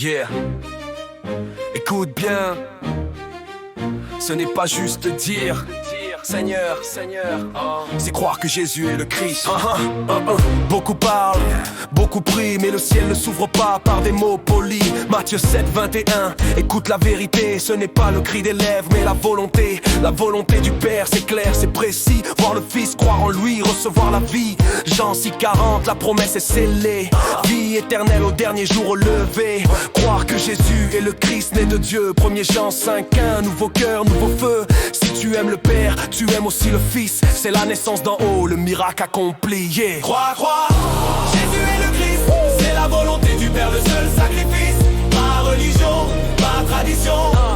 Yeah. Écoute bien, ce n'est pas juste dire Seigneur, Seigneur, c'est croire que Jésus est le Christ. Beaucoup parlent, beaucoup prient, mais le ciel ne s'ouvre pas par des mots polis. Matthieu 7, 21, écoute la vérité, ce n'est pas le cri des lèvres, mais la volonté. La volonté du Père, c'est clair, c'est précis. Voir le Fils, croire en lui, recevoir la vie. Jean 6, 40, la promesse est scellée. Vie éternelle au dernier jour au lever. Croire que Jésus est le Christ né de Dieu. 1er Jean 5, 1, nouveau cœur, nouveau feu. Si tu aimes le Père, tu aimes aussi le Fils. C'est la naissance d'en haut, le miracle accompli. Yeah. Crois, Jésus est le Christ. C'est la volonté du Père, le seul sacrifice. Pas religion, pas tradition,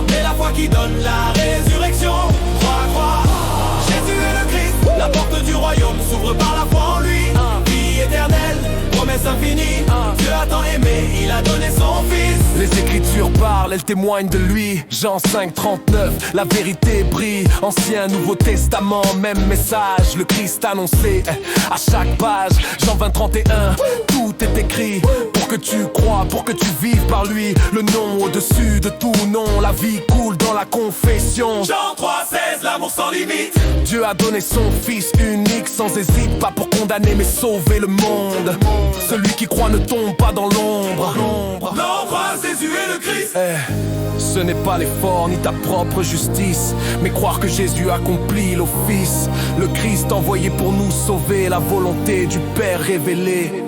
mais la foi qui donne la résurrection. Crois, Jésus est le Christ. La porte du royaume s'ouvre par la foi en lui. Vie éternelle, promesse infinie. Dieu a tant aimé, il a donné son Fils. Les Écritures parlent, elles témoignent de lui. Jean 5, 39, la vérité brille. Ancien, Nouveau Testament, même message. Le Christ annoncé à chaque page. Jean 20, 31, tout est écrit. Pour que tu crois, pour que tu vives par lui. Le nom au-dessus de tout nom. La vie coule dans la confession. Jean 3, 16, l'amour sans limite. Dieu a donné son Fils unique sans hésite. Pas pour condamner mais sauver le monde. Celui qui croit ne tombe pas dans l'ombre. L'ombre, Jésus est le Christ. Ce n'est pas l'effort ni ta propre justice, mais croire que Jésus accomplit l'office. Le Christ envoyé pour nous sauver, la volonté du Père révélée.